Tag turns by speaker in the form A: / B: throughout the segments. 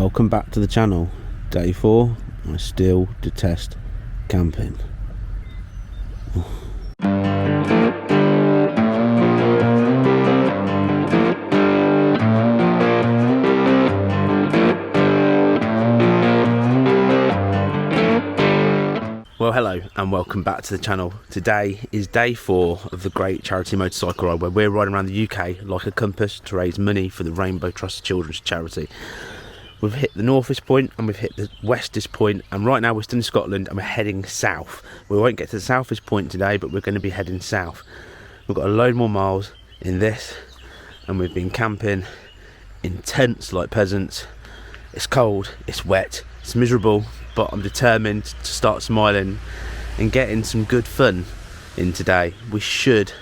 A: welcome back to the channel. Day 4. I still detest camping. Well, hello and welcome back to the channel. Today is day 4 of the great charity motorcycle ride where we're riding around the UK like a compass to raise money for the Rainbow Trust Children's Charity. We've hit the northest point and we've hit the westest point, and right now we're still in Scotland and we're heading south. We won't get to the southest point today, but we're going to be heading south. We've got a load more miles in this, and we've been camping in tents like peasants. It's cold, it's wet, it's miserable, but I'm determined to start smiling and getting some good fun in today. We should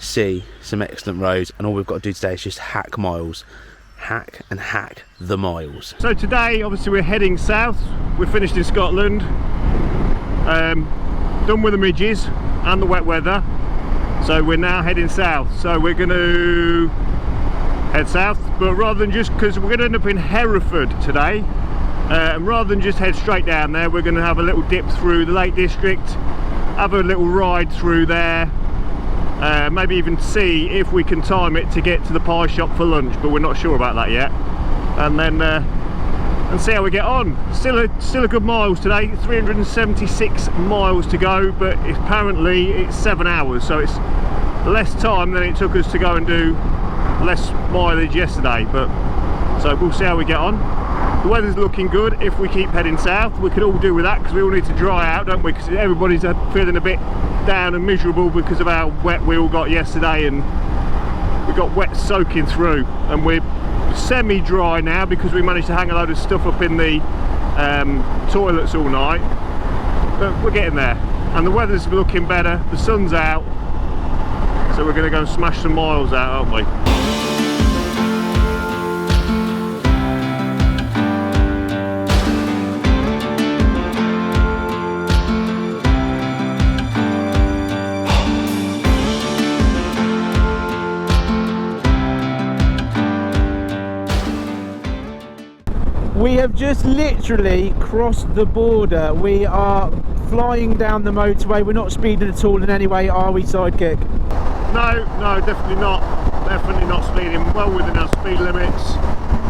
A: see some excellent roads, and all we've got to do today is just hack miles. Hack and hack the miles.
B: So today, obviously, we're heading south. We're finished in Scotland, done with the midges and the wet weather. So we're now heading south. So we're going to head south, but rather than just, because we're going to end up in Hereford today, and rather than just head straight down there, we're going to have a little dip through the Lake District, have a little ride through there, maybe even see if we can time it to get to the pie shop for lunch, but we're not sure about that yet. And then and see how we get on. Still a good miles today, 376 miles to go, but apparently it's 7 hours, so it's less time than it took us to go and do less mileage yesterday. But so we'll see how we get on. The weather's looking good. If we keep heading south, we could all do with that, because we all need to dry out, don't we? Because everybody's feeling a bit down and miserable because of how wet we all got yesterday, and we got wet soaking through, and we're semi-dry now because we managed to hang a load of stuff up in the toilets all night. But we're getting there, and the weather's looking better, the sun's out, so we're going to go and smash some miles out, aren't we?
A: We have just literally crossed the border. We are flying down the motorway. We're not speeding at all in any way, are we, Sidekick?
B: No, definitely not. Definitely not speeding. Well within our speed limits.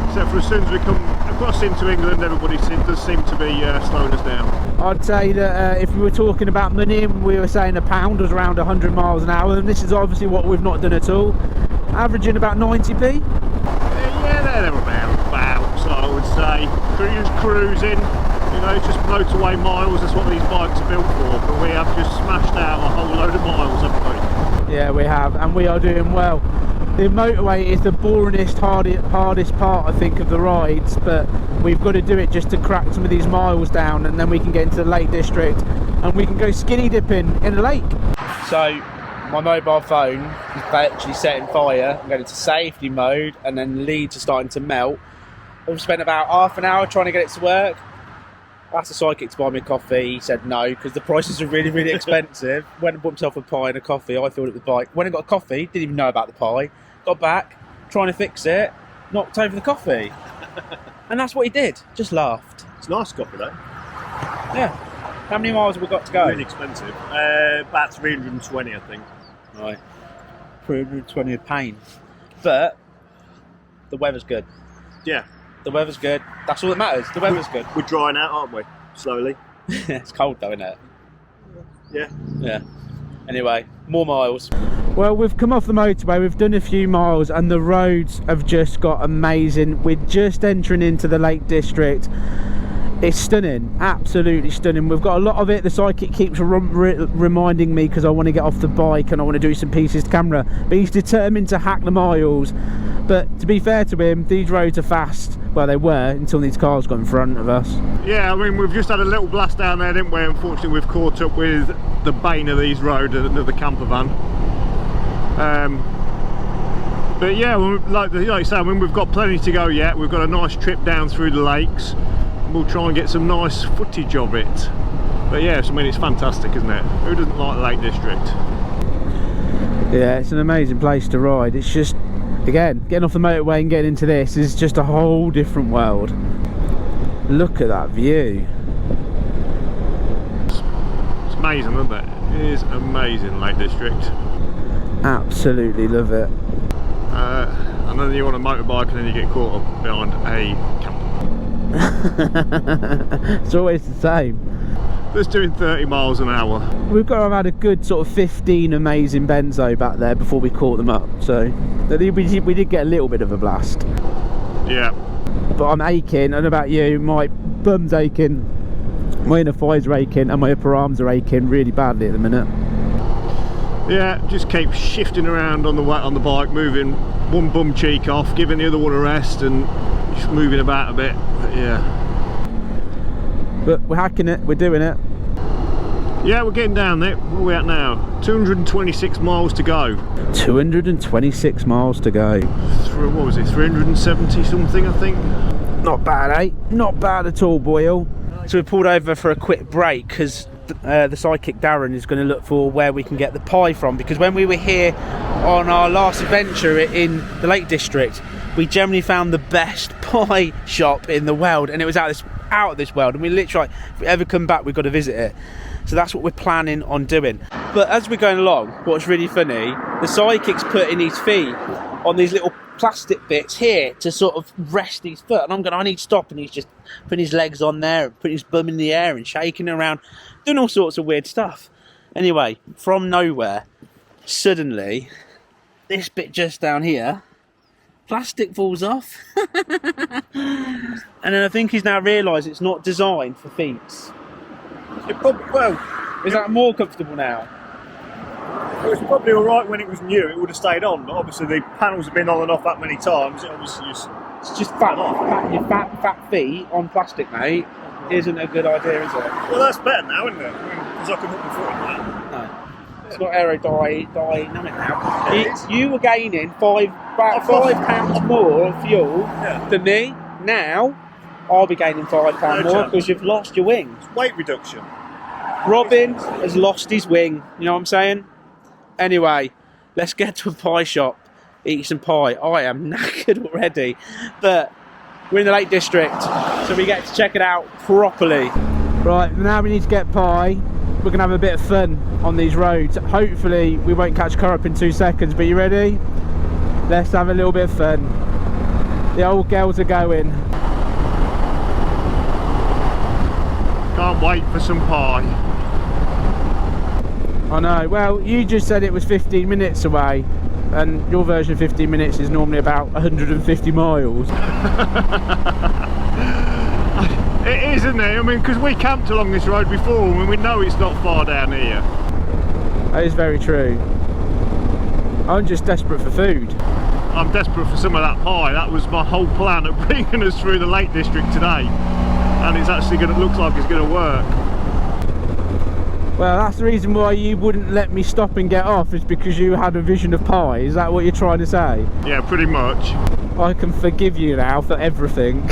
B: Except for as soon as we come across into England, everybody does seem to be slowing us down. I'd
A: say that if we were talking about money, we were saying a pound was around 100 miles an hour, and this is obviously what we've not done at all. Averaging about 90p.
B: Yeah, they're about, so I would say. Cruising, you know, just motorway miles, that's what these bikes are built for, but we have just smashed out a whole load of miles, haven't we?
A: Yeah, we have, and we are doing well. The motorway is the boringest, hardest part, I think, of the rides, but we've got to do it just to crack some of these miles down, and then we can get into the Lake District and we can go skinny dipping in a lake. So my mobile phone is actually setting fire. I'm going into safety mode, and then leads are starting to melt. I've spent about half an hour trying to get it to work. I asked the Sidekick to buy me a coffee. He said no, because the prices are really, really expensive. Went and bought himself a pie and a coffee. I filled it with bike. Went and got a coffee, didn't even know about the pie. Got back, trying to fix it, knocked over the coffee. And that's what he did, just laughed.
B: It's nice coffee though.
A: Yeah. How many miles have we got to go?
B: Really expensive. About 320, I think.
A: Right. 320 of pain. But the weather's good.
B: Yeah.
A: The weather's good. That's all that matters. The weather's good.
B: We're drying out, aren't we? Slowly.
A: It's cold though, isn't it?
B: Yeah.
A: Yeah. Anyway, more miles. Well, we've come off the motorway, we've done a few miles, and the roads have just got amazing. We're just entering into the Lake District. It's stunning, absolutely stunning. We've got a lot of it. The Sidekick keeps reminding me, because I want to get off the bike and I want to do some pieces to camera, but he's determined to hack the miles. But to be fair to him, these roads are fast. Well, they were, until these cars got in front of us. Yeah, I mean, we've just had a little blast down there, didn't we? Unfortunately, we've caught up with the bane of these roads, the camper van. But yeah, like you say, I mean, we've got plenty to go yet. We've got a nice trip down through the lakes. We'll try and get some nice footage of it. But yes, I mean, it's fantastic, isn't it? Who doesn't like the Lake District? Yeah, it's an amazing place to ride. It's just, again, getting off the motorway and getting into this is just a whole different world. Look at that view.
B: It's amazing, isn't it? It is amazing, Lake District.
A: Absolutely love it.
B: And then you're on a motorbike and then you get caught up behind a camper.
A: It's always the same.
B: That's doing 30 miles an hour.
A: We've got to have had a good sort of 15 amazing bends though back there before we caught them up, so we did get a little bit of a blast.
B: Yeah.
A: But I'm aching, I don't know about you, my bum's aching, my inner thighs are aching, and my upper arms are aching really badly at the minute.
B: Yeah, just keep shifting around on the bike, moving one bum cheek off, giving the other one a rest, and just moving about a bit. But yeah.
A: But we're hacking it, we're doing it.
B: Yeah, we're getting down there. Where are we at now? 226 miles to go.
A: 226 miles to go.
B: What was it, 370 something, I think?
A: Not bad, eh? Not bad at all, Boyle. So we pulled over for a quick break because the sidekick Darren is going to look for where we can get the pie from, because when we were here on our last adventure in the Lake District, we generally found the best pie shop in the world, and it was out of this world, and we literally, if we ever come back, we've got to visit it. So that's what we're planning on doing. But as we're going along, what's really funny, the sidekick's putting his feet on these little plastic bits here to sort of rest his foot, and I'm going, I need to stop, and he's just putting his legs on there and putting his bum in the air and shaking around, doing all sorts of weird stuff. Anyway, from nowhere, suddenly this bit just down here, plastic falls off. And then I think he's now realised it's not designed for feet. It probably, well, is that more comfortable now?
B: It was probably alright when it was new, it would have stayed on, but obviously the panels have been on and off that many times, it obviously just...
A: It's just your fat feet on plastic, mate, isn't a good idea, is it?
B: Well, that's better now, isn't it? Because I can put my foot in that.
A: No. It's not aerodynamic now. You were gaining about £5 more fuel than me. Now, I'll be gaining £5 more because you've lost your wing.
B: It's weight reduction.
A: Robin has lost his wing, you know what I'm saying? Anyway, let's get to a pie shop, eat some pie. I am knackered already, but we're in the Lake District, so we get to check it out properly. Right, now we need to get pie. We're gonna have a bit of fun on these roads. Hopefully we won't catch car up in 2 seconds, but you ready? Let's have a little bit of fun. The old girls are going.
B: Can't wait for some pie.
A: I know, well, you just said it was 15 minutes away, and your version of 15 minutes is normally about 150 miles.
B: It is, isn't it? I mean, because we camped along this road before and we know it's not far down here.
A: That is very true. I'm just desperate for food.
B: I'm desperate for some of that pie. That was my whole plan of bringing us through the Lake District today. And it's actually going to look like it's going to work.
A: Well, that's the reason why you wouldn't let me stop and get off, is because you had a vision of pie. Is that what you're trying to say?
B: Yeah, pretty much.
A: I can forgive you now for everything.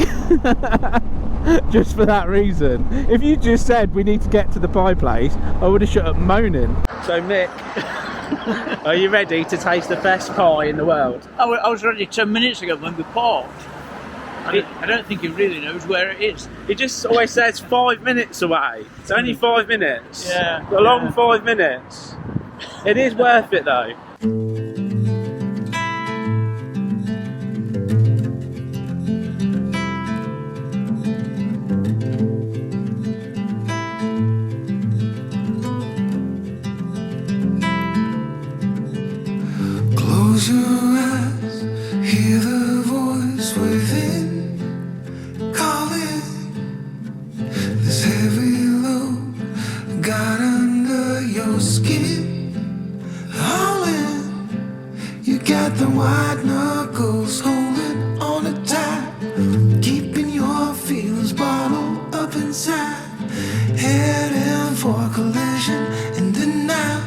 A: Just for that reason. If you just said we need to get to the pie place, I would have shut up moaning. So Mick, are you ready to taste the best pie in the world?
C: I was ready 10 minutes ago when we parked. I don't think he really knows where it is.
A: He just always says 5 minutes away. It's only 5 minutes.
C: Yeah.
A: A long 5 minutes. It is worth it though.
D: Close your eyes, hear the voice within calling. This heavy load got under your skin, hauling. You got the white knuckles holding on it tight, keeping your feelings bottled up inside, heading for collision in the night.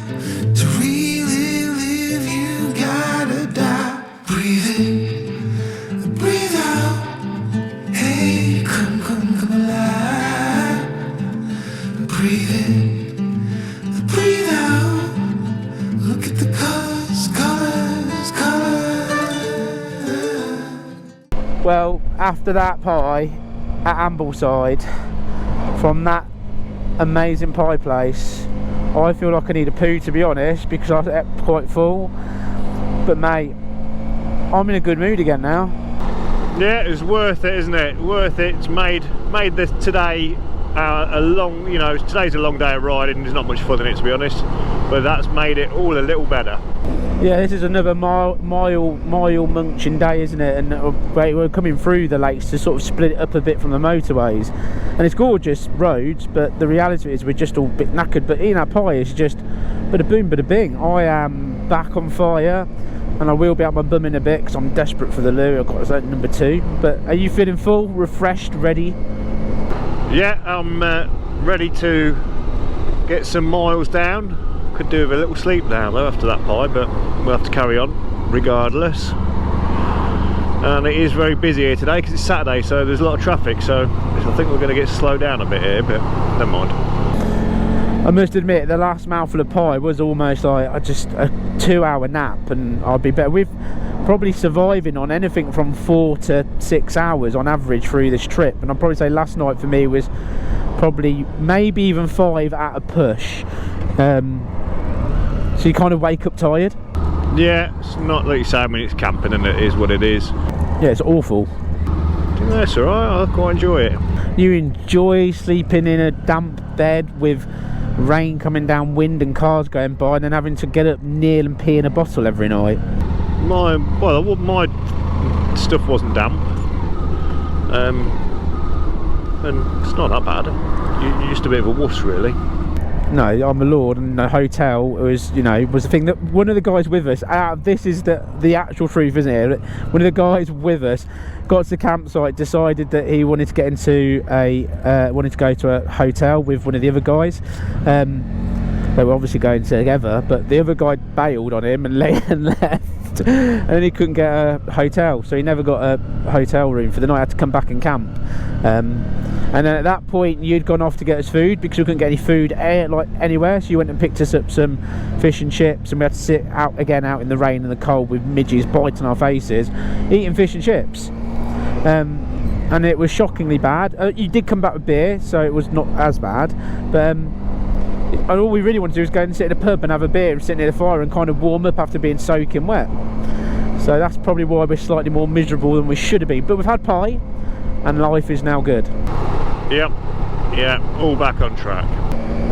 D: To really live, you gotta die. Breathe in, breathe out. Hey, come alive. Breathe in, breathe out. Look at the colors.
A: Well, after that pie, at Ambleside from that amazing pie place, I feel like I need a poo, to be honest, because I was quite full. But mate, I'm in a good mood again now.
B: Yeah, it's worth it, isn't it? Worth it. It's made this today a long, you know, today's a long day of riding. There's not much fun in it, to be honest, but that's made it all a little better.
A: Yeah, this is another mile munching day, isn't it? And we're coming through the lakes to sort of split it up a bit from the motorways, and it's gorgeous roads, but the reality is we're just all a bit knackered. But eating that pie is just bada boom, bada bing. I am back on fire, and I will be out my bum in a bit because I'm desperate for the loo. I've got number 2. But are you feeling full, refreshed, ready?
B: Yeah, I'm ready to get some miles down. Could do with a little sleep now though after that pie, but we'll have to carry on regardless. And it is very busy here today because it's Saturday, so there's a lot of traffic, so I think we're going to get slowed down a bit here, but never mind.
A: I must admit, the last mouthful of pie was almost like just a 2-hour nap, and I'd be better. We've probably surviving on anything from 4 to 6 hours on average through this trip, and I'd probably say last night for me was probably maybe even 5 at a push. So you kind of wake up tired.
B: Yeah, it's not like you say when it's camping, and it is what it is.
A: Yeah, it's awful.
B: Yeah, that's alright, I quite enjoy it.
A: You enjoy sleeping in a damp bed with rain coming down, wind and cars going by, and then having to get up, kneel and pee in a bottle every night.
B: My stuff wasn't damp, and it's not that bad. You're just a bit of a wuss, really.
A: No, I'm a lord, and the hotel was, you know, was the thing that one of the guys with us. This is the actual truth, isn't it? One of the guys with us got to the campsite, decided that he wanted to get into wanted to go to a hotel with one of the other guys. They were obviously going together, but the other guy bailed on him and left, and then he couldn't get a hotel, so he never got a hotel room for the night. Had to come back and camp. And then at that point you'd gone off to get us food because we couldn't get any food anywhere, so you went and picked us up some fish and chips, and we had to sit out in the rain and the cold with midges biting our faces eating fish and chips. And it was shockingly bad. You did come back with beer, so it was not as bad, but all we really wanted to do was go and sit in a pub and have a beer and sit near the fire and kind of warm up after being soaking wet. So that's probably why we're slightly more miserable than we should have been, but we've had pie and life is now good.
B: Yep, yeah, all back on track.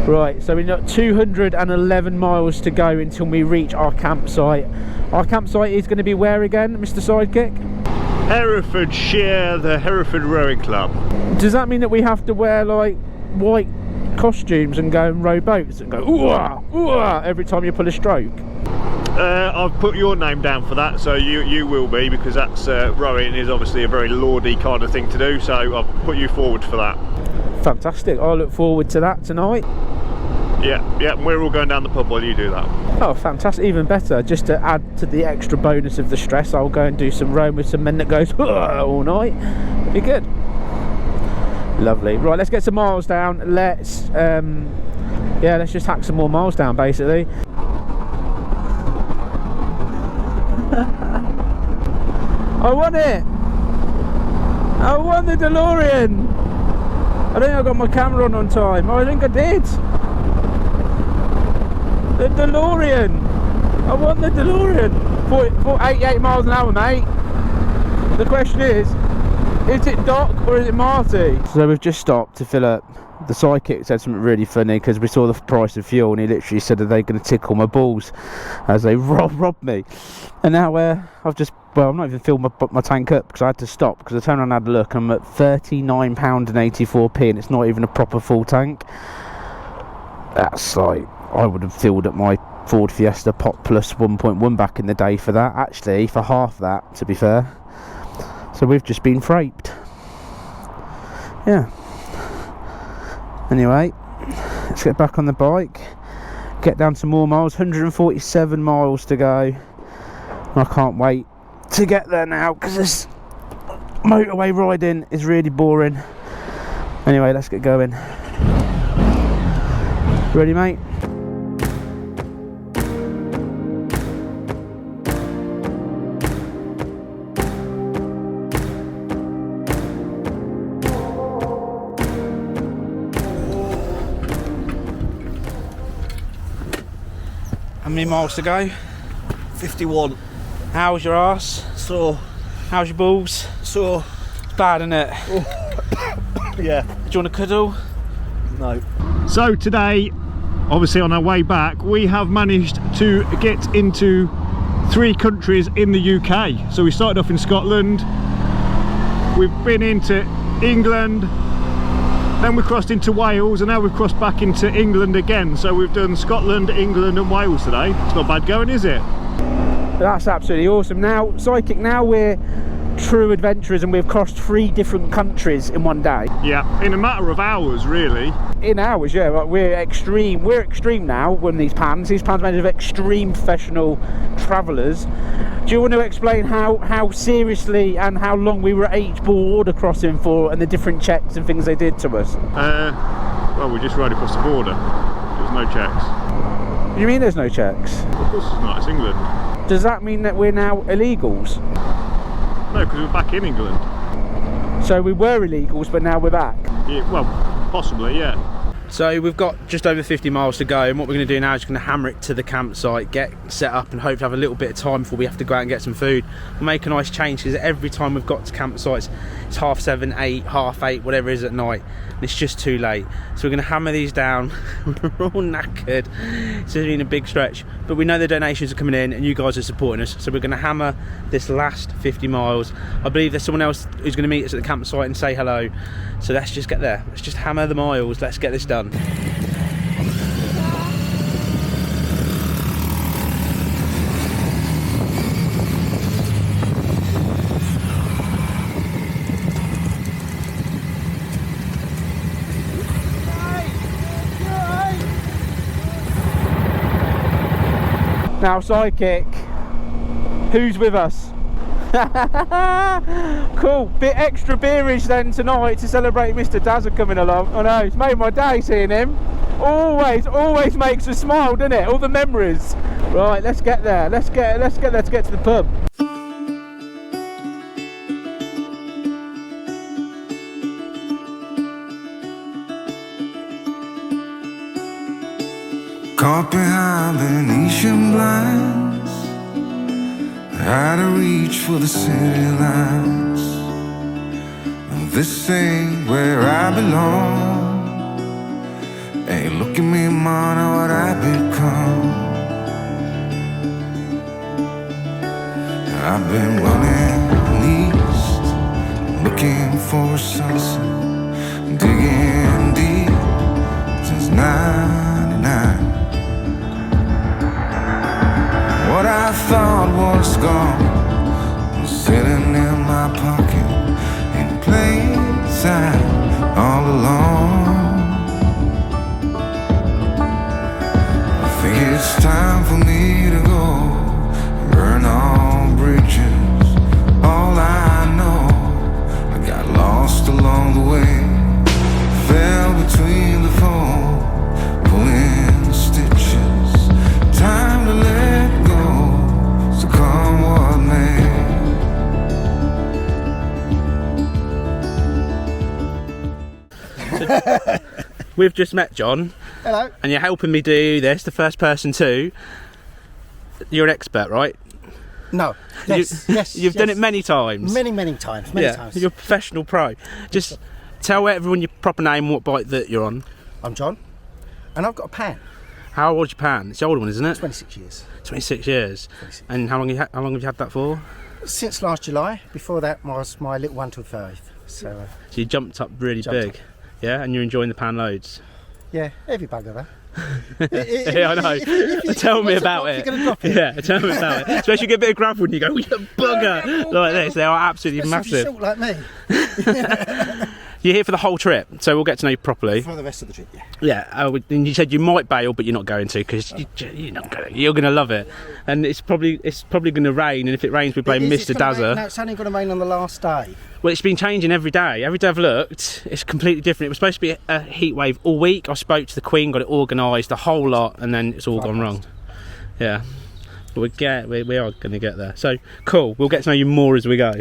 A: Right, so we've got 211 miles to go until we reach our campsite. Our campsite is going to be where again, Mr. Sidekick?
B: Herefordshire, the Hereford Rowing Club.
A: Does that mean that we have to wear like white costumes and go and row boats and go ooh-ah, ooh-ah, every time you pull a stroke?
B: I've put your name down for that, so you will be, because that's rowing is obviously a very lordy kind of thing to do, so I've put you forward for that.
A: Fantastic, I look forward to that tonight.
B: Yeah, we're all going down the pub while you do that.
A: Oh, fantastic, even better. Just to add to the extra bonus of the stress, I'll go and do some rowing with some men that goes all night. It'll be good. Lovely. Right, let's get some miles down. Let's just hack some more miles down, basically. I won it! I won the DeLorean! I don't think I got my camera on time. I think I did! The DeLorean! I won the DeLorean! 88 miles an hour, mate! The question is it Doc or is it Marty? So we've just stopped to fill up. The sidekick said something really funny because we saw the price of fuel, and he literally said that they're going to tickle my balls as they robbed me. And now I've not even filled my tank up because I had to stop, because I turned around and had a look, and I'm at £39.84, and it's not even a proper full tank. That's like, I would have filled up my Ford Fiesta Pop Plus 1.1 back in the day for that, actually, for half that, to be fair. So we've just been fraped. Yeah. Anyway, let's get back on the bike, get down some more miles. 147 miles to go. I can't wait to get there now because this motorway riding is really boring. Anyway, let's get going. Ready, mate? How many miles to go?
E: 51.
A: How's your arse?
E: So,
A: How's your balls?
E: so,
A: It's bad, isn't it?
E: yeah.
A: Do you want a cuddle?
E: No.
B: So today, obviously on our way back, we have managed to get into 3 countries in the UK. So we started off in Scotland, we've been into England, then we crossed into Wales, and now we've crossed back into England again. So we've done Scotland, England and Wales today. It's not bad going, is it?
A: That's absolutely awesome. Now, Psychic, now we're true adventurers and we've crossed 3 different countries in one day.
B: Yeah, in a matter of hours, really.
A: In hours, yeah. Like we're extreme now on these pans. These pans are made of extreme professional travellers. Do you want to explain how seriously and how long we were at each border crossing for, and the different checks and things they did to us?
B: Well, we just rode across the border. There's no checks.
A: What do you mean there's no checks?
B: Of course it's not, it's England.
A: Does that mean that we're now illegals?
B: No, because we're back in England.
A: So we were illegals, but now we're back?
B: Yeah, well, possibly, yeah.
A: So we've got just over 50 miles to go, and what we're going to do now is going to hammer it to the campsite, get set up, and hopefully have a little bit of time before we have to go out and get some food. We'll make a nice change, because every time we've got to campsites, it's 7:30, 8, 8:30, whatever it is at night, and it's just too late. So we're going to hammer these down. We're all knackered. It's been a big stretch, but we know the donations are coming in, and you guys are supporting us. So we're going to hammer this last 50 miles. I believe there's someone else who's going to meet us at the campsite and say hello. So let's just get there. Let's just hammer the miles. Let's get this done. Now, Psychic, who's with us? Cool, bit extra beerish then tonight to celebrate Mr. Dazza coming along. I know, it's made my day seeing him. Always makes us smile, doesn't it? All the memories. Right, let's get there. Let's get there to get to the pub.
D: Caught behind Venetian blinds, out of reach for the city lights. This ain't where I belong. Hey, look at me, man, what I've become. I've been running east, looking for a sunset, digging deep since '99. What I thought was gone was sitting in my pocket in plain sight all along. I think it's time for me to go, burn all bridges. All I know, I got lost along the way, fell between the foam, pulling stitches. Time to let go, so come what may.
A: We've just met John.
E: Hello.
A: And you're helping me do this, the first person too. You're an expert, right?
E: No. Yes, yes.
A: You've done it many times.
E: Many times. Many times.
A: You're a professional pro. Just tell everyone your proper name and what bike that you're on.
E: I'm John, and I've got a Pan.
A: How old's your Pan? It's the older one, isn't it?
E: 26 years.
A: 26 years.
E: 26.
A: And how long have you had that for?
E: Since last July. Before that was my little 125. So
A: you jumped up really big.
E: up.
A: Yeah, and you're enjoying the Pan loads.
E: yeah, every bugger though.
A: Yeah, I know. Tell me about it.
E: You're gonna drop it.
A: Yeah, tell me about it. Especially you get a bit of gravel and you go, you bugger! Like this, they are absolutely
E: Especially
A: massive.
E: short like me.
A: You're here for the whole trip, so we'll get to know you properly.
E: For the rest of the trip, yeah.
A: Yeah, and you said you might bail, but you're not going to, because you're going to love it. And it's probably going to rain, and if it rains, we blame Mr. Dazza.
E: No, it's only going to rain on the last day.
A: Well, it's been changing every day. Every day I've looked, it's completely different. It was supposed to be a heat wave all week. I spoke to the Queen, got it organised, the whole lot, and then it's all gone wrong. Yeah, but we are going to get there. So cool. We'll get to know you more as we go.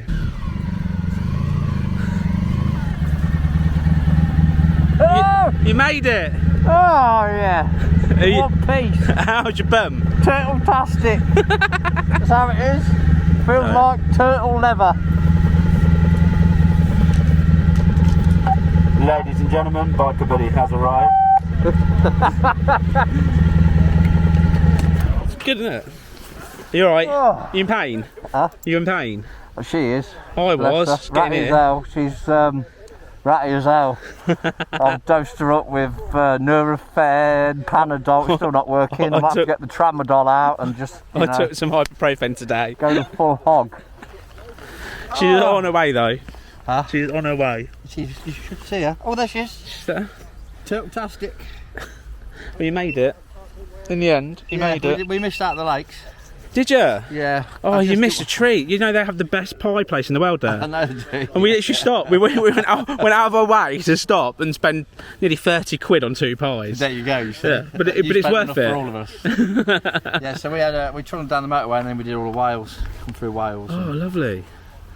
A: You made it.
C: Oh yeah.
A: You,
C: One piece.
A: how's your bum?
C: Turtle-tastic. That's how it is. Feels like turtle leather.
A: Ladies and gentlemen, Biker Buddy has arrived. It's good, isn't it? You alright?
C: Oh.
A: You in pain?
C: Huh?
A: You in pain?
C: Well, she is.
A: I was.
C: Bless her.
A: Getting
C: Ratty as
A: here.
C: hell. She's ratty as hell. I've dosed her up with Nurofen, Panadol. It's still not working. I might have to get the Tramadol out and just, you
A: I
C: know,
A: took some ibuprofen today.
C: go the full hog.
A: She's on her way though.
C: Huh?
A: She's on her way.
C: You should see her. Oh, there she is.
A: She's there.
C: Turtle-tastic.
A: Well, you made it. In the end, you made it.
C: We missed out the lakes.
A: Did you?
C: Yeah.
A: Oh, you missed a treat. You know they have the best pie place in the world there.
C: I know they do.
A: And we literally stopped. We went out of our way to stop and spend nearly 30 quid on 2 pies.
C: There you go. You see.
A: Yeah, but it's worth it.
C: For all of us. Yeah. So we travelled down the motorway and then we did all the Wales. Come through Wales.
A: Oh, lovely.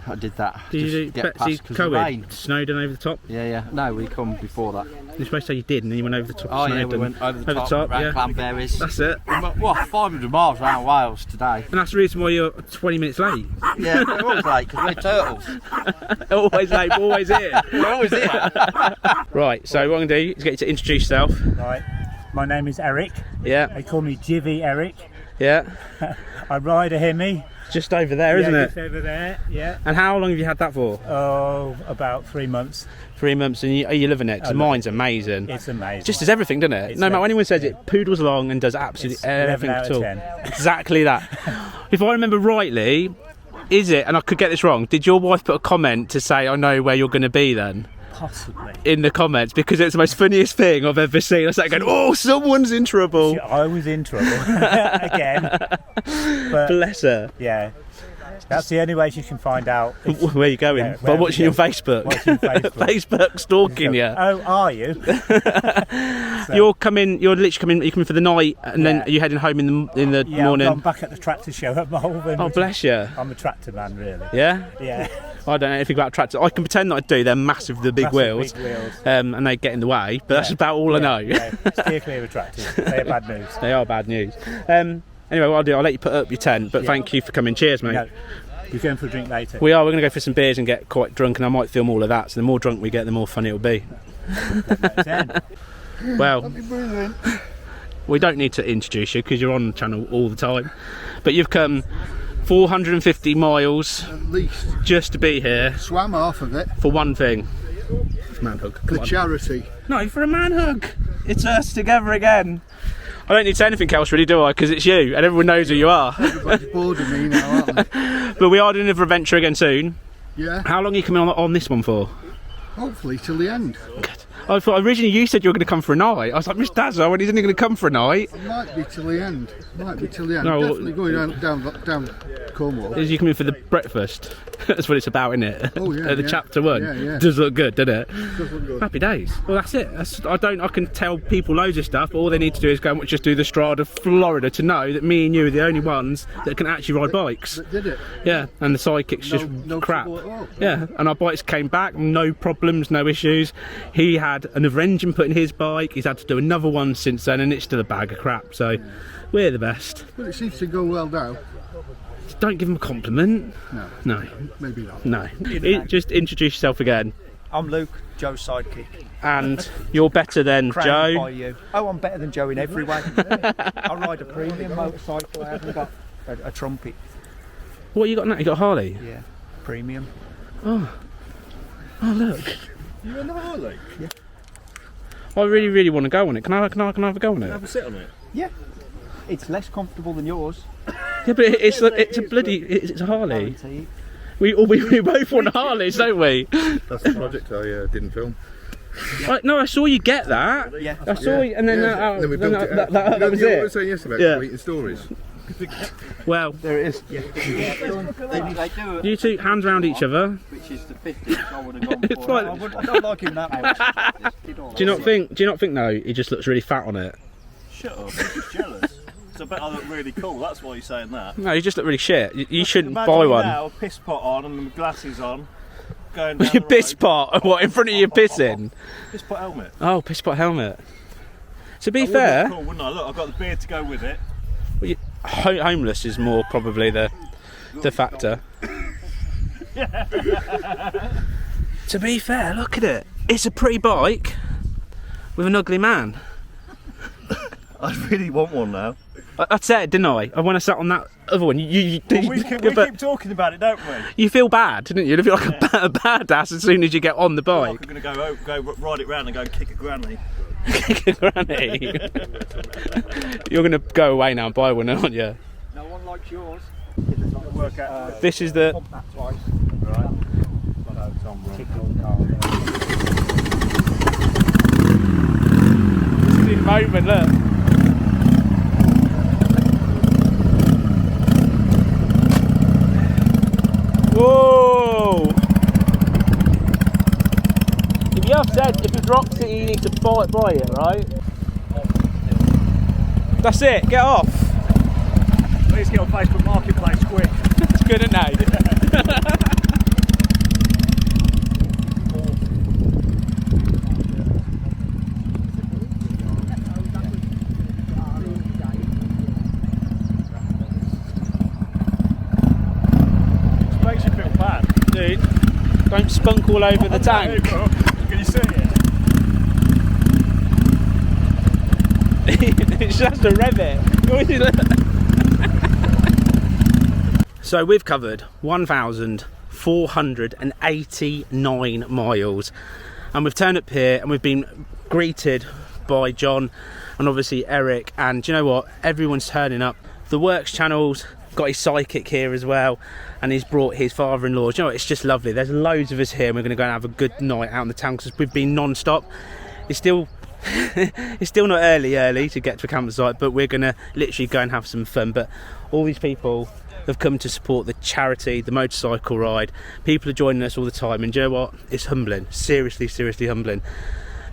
C: I did that.
A: Did you do
C: get
A: Betsy
C: past 'cause of the
A: Cohen?
C: rain.
A: Snowden over the top?
C: Yeah. No, we come before that.
A: You're supposed to say you did, and then you went over the top.
C: Oh
A: of
C: yeah, we
A: Snowdon.
C: went over the top,
A: yeah.
C: around Clanberries.
A: That's it.
C: What, 500 miles around Wales today.
A: And that's the reason why you're 20 minutes late.
C: Yeah, we're always late because we're turtles.
A: Always late, but always here.
C: We're always here.
A: Right, so what I'm going to do is get you to introduce yourself.
F: Right, my name is Eric.
A: Yeah,
F: They call me Jivvy Eric.
A: yeah.
F: I ride a Hemi.
A: Just over there, isn't
F: Yeah,
A: it?
F: just over there, yeah.
A: And how long have you had that for?
F: Oh, about 3 months.
A: 3 months, and are you living it? Because
F: I love
A: mine's amazing.
F: It's amazing.
A: Just does everything, doesn't it?
F: It's
A: No matter what anyone says,
F: yeah.
A: it poodles along and does absolutely
F: It's
A: everything
F: 11 out
A: at
F: of
A: all.
F: 10.
A: Exactly that. If I remember rightly, is it, and I could get this wrong, did your wife put a comment to say, I know where you're going to be then?
F: Possibly.
A: In the comments, because it's the most funniest thing I've ever seen. I was like going, oh, someone's in trouble.
F: I was in trouble again. But
A: Bless her.
F: yeah, that's the only way she can find out. if-
A: Where are you going?
F: Yeah,
A: By
F: where
A: watching your
F: we go.
A: Facebook.
F: Watching Facebook.
A: Facebook stalking you.
F: Oh, are you?
A: You're literally coming for the night, and then
F: Yeah.
A: are you heading home in the
F: Yeah,
A: morning?
F: I'm back at the tractor show at Malvern.
A: Oh, bless you.
F: I'm a tractor man, really.
A: Yeah?
F: Yeah.
A: I don't know anything about tractors. I can pretend that I do. They're massive, the big
F: Massive
A: wheels.
F: big wheels.
A: And they get in the way, but that's about all I know.
F: Yeah, steer clear of tractors. They're bad news.
A: They are bad news. Anyway, what I'll do, I'll let you put up your tent, but thank you for coming. Cheers, mate.
F: No, you're going for a drink later.
A: We're going to go for some beers and get quite drunk, and I might film all of that, so the more drunk we get, the more fun it'll be. Well, we don't need to introduce you because you're on the channel all the time, but you've come 450 miles
G: At least.
A: just to be here
G: Swam half of it.
A: for one thing. Man hug. Come
G: The
A: on.
G: charity.
A: No, for a man hug. It's us together again. I don't need to say anything else really, do I? Because it's you and everyone knows who you are.
G: Everybody's bored of me now, aren't they?
A: But we are doing another adventure again soon.
G: Yeah.
A: How long are you coming on this one for?
G: Hopefully till the end.
A: I thought originally you said you were going to come for a night. I was like, Miss Dazzo, when he's only going to come for a night.
G: It might be till the end. Might be till the end.
A: No,
G: Definitely going down Cornwall.
A: Is you coming for the breakfast? That's what it's about, isn't it?
G: Oh, yeah,
A: At the
G: yeah.
A: chapter 1.
G: Yeah.
A: Does look good, doesn't it?
G: Does look good.
A: Happy days. Well, that's it. I can tell people loads of stuff, but all they need to do is go and just do the Strada Florida to know that me and you are the only ones that can actually ride bikes.
G: That did it.
A: Yeah, and the sidekicks just
G: No
A: crap.
G: trouble at all.
A: Yeah, and our bikes came back, no problems, no issues. He had another engine put in his bike. He's had to do another one since then, and it's still a bag of crap. So we're the best.
G: But it seems to go well now.
A: Don't give him a compliment.
G: No.
A: No,
G: Maybe not.
A: no. Just introduce yourself again.
H: I'm Luke, Joe's sidekick.
A: And you're better than
H: Crowned
A: Joe.
H: by you. Oh, I'm better than Joe in every way. I ride a premium motorcycle. I haven't got a trumpet.
A: What you got now? You got a Harley?
H: Yeah, premium.
A: Oh look.
B: You on the Harley?
A: I really want to go on it. Can I have a go on it?
B: Have a sit on it.
H: Yeah, it's less comfortable than yours.
A: Yeah, but it's a bloody it's a Harley.
H: Guaranteed.
A: We both want Harleys, don't we?
I: That's the project I didn't film.
A: No, I saw you get that.
H: Yeah.
A: I saw you, and then
I: Then we built it.
A: that was
I: You know what I was
A: it.
I: saying yesterday
A: Yeah.
I: about reading stories.
A: Well,
H: There it is. They do it,
A: you two hands around each other.
H: which is the 50th I would have gone
A: It's
H: for.
A: like-
H: I don't like him that much.
A: Do you not think though? He just looks really fat on it.
B: Shut up, I'm just jealous. So I bet I look really cool, that's why you're saying that.
A: No, you just look really shit. You shouldn't
B: Imagine
A: buy
B: me
A: one.
B: now, piss pot on and my glasses on, going down
A: Your
B: the
A: piss
B: road.
A: pot? What, in front of your pissing?
B: Piss pot helmet.
A: Oh, piss pot helmet. To be fair,
B: cool, wouldn't I? Look, I've got the beard to go with it.
A: homeless is more probably the factor. To be fair, look at it. It's a pretty bike with an ugly man.
C: I really want one now.
A: I said, didn't I? When I sat on that other one, we
B: keep talking about it, don't we?
A: You feel bad, didn't you? You feel like a badass as soon as you get on the bike.
B: I'm going to go ride it round and go kick a granny.
A: Kick a granny? You're going to go away now and buy one, aren't you?
H: No one likes yours.
A: This is the...
H: Pump that twice.
B: Right.
A: This is the moment, look. Whoa! If you have said, if it drops it, you need to fight by it, right? That's it, get off.
B: Please get on Facebook Marketplace quick.
A: It's good, isn't it?
B: Makes you feel bad.
A: Dude, don't spunk all over the tank.
B: Can you see it?
A: It's just a rev it. So we've covered 1,489 miles and we've turned up here and we've been greeted by John and obviously Eric, and do you know what, everyone's turning up. The Works channel's got his psychic here as well, and he's brought his father-in-law. Do you know what, it's just lovely. There's loads of us here and we're going to go and have a good night out in the town because we've been non-stop. It's still it's still not early to get to a campsite, but we're gonna literally go and have some fun. But all these people have come to support the charity, the motorcycle ride. People are joining us all the time, and do you know what, it's humbling. Seriously humbling.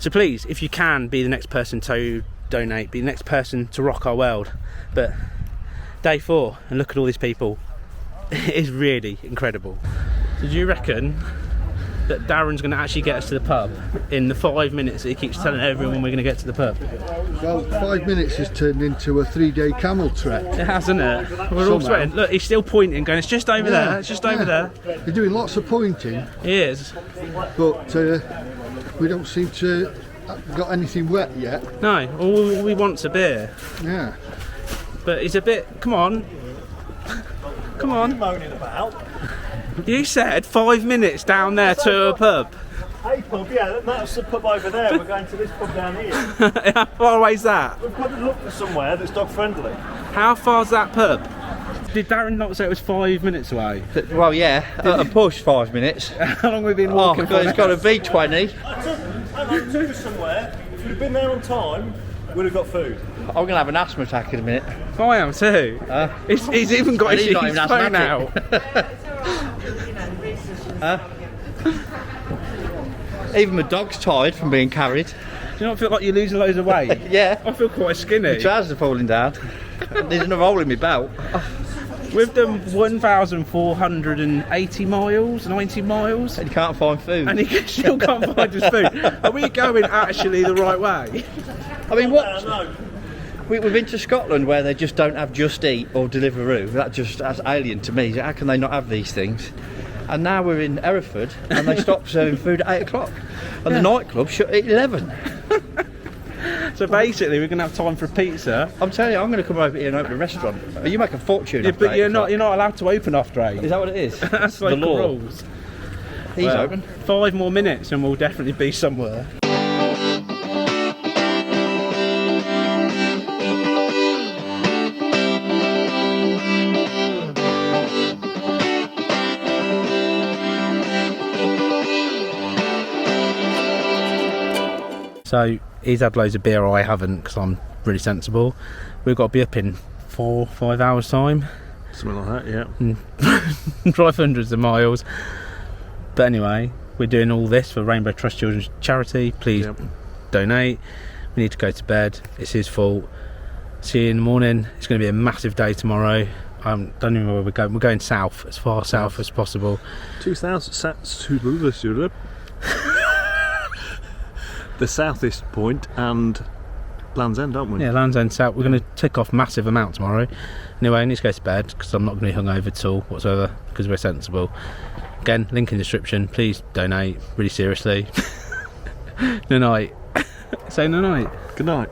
A: So please, if you can, be the next person to donate, be the next person to rock our world. But day 4 and look at all these people. It is really incredible. Did you reckon that Darren's going to actually get us to the pub in the 5 minutes that he keeps telling everyone we're going to get to the pub?
G: Well, 5 minutes has turned into a 3-day camel trek.
A: It has, hasn't it? We're all sweating. Look, he's still pointing, going, it's just over there, it's just over there.
G: You're doing lots of pointing.
A: He is.
G: But we don't seem to have got anything wet yet.
A: No, all we want's a beer.
G: Yeah.
A: But he's a bit, come on. Come on.
B: Moaning about.
A: You said 5 minutes down there to a pub.
B: Hey pub, yeah, that's the pub over there. We're going to this pub down here.
A: How far away is that?
B: We've got to look for somewhere that's dog friendly.
A: How far's that pub? Did Darren not say it was 5 minutes away?
C: Well, yeah, at a push 5 minutes.
A: How long have we been walking?
C: Oh, it's got to be 20.
B: I took us somewhere. If we'd been there on time, we'd have got food.
C: I'm going to have an asthma attack in a minute.
A: I am too. He's even got his phone out.
C: Even my dog's tired from being carried.
A: Do you not feel like you're losing loads of weight?
C: Yeah.
A: I feel quite skinny.
C: My trousers are falling down. There's another hole in my belt.
A: We've done 1,480 miles, 90 miles.
C: And you can't find food.
A: And you still can't find us food. Are we going actually the right way?
C: I mean, what? We've been to Scotland where they just don't have Just Eat or Deliveroo. That's alien to me. How can they not have these things? And now we're in Hereford and they stop serving food at 8 o'clock. And the nightclub shut at 11.
A: So basically we're going to have time for a pizza.
C: I'm telling you, I'm going to come over here and open a restaurant. You make a fortune.
A: Yeah, but you're not allowed to open after 8.
C: Is that what it is?
A: That's like the
C: law.
A: rules.
C: He's open.
A: 5 more minutes and we'll definitely be somewhere. So he's had loads of beer, I haven't, because I'm really sensible. We've got to be up in 4 or 5 hours time.
B: Something like that, yeah.
A: And drive hundreds of miles. But anyway, we're doing all this for Rainbow Trust Children's Charity. Please donate. We need to go to bed. It's his fault. See you in the morning. It's going to be a massive day tomorrow. I don't even know where we're going. We're going south, as far south as possible.
B: 2,000 the southest point and Land's End, aren't we?
A: Yeah, Land's End South. We're going to tick off massive amount tomorrow. Anyway, I need to go to bed because I'm not going to be hungover at all whatsoever because we're sensible. Again, link in the description. Please donate, really seriously. No night. Say no night.
B: Good night.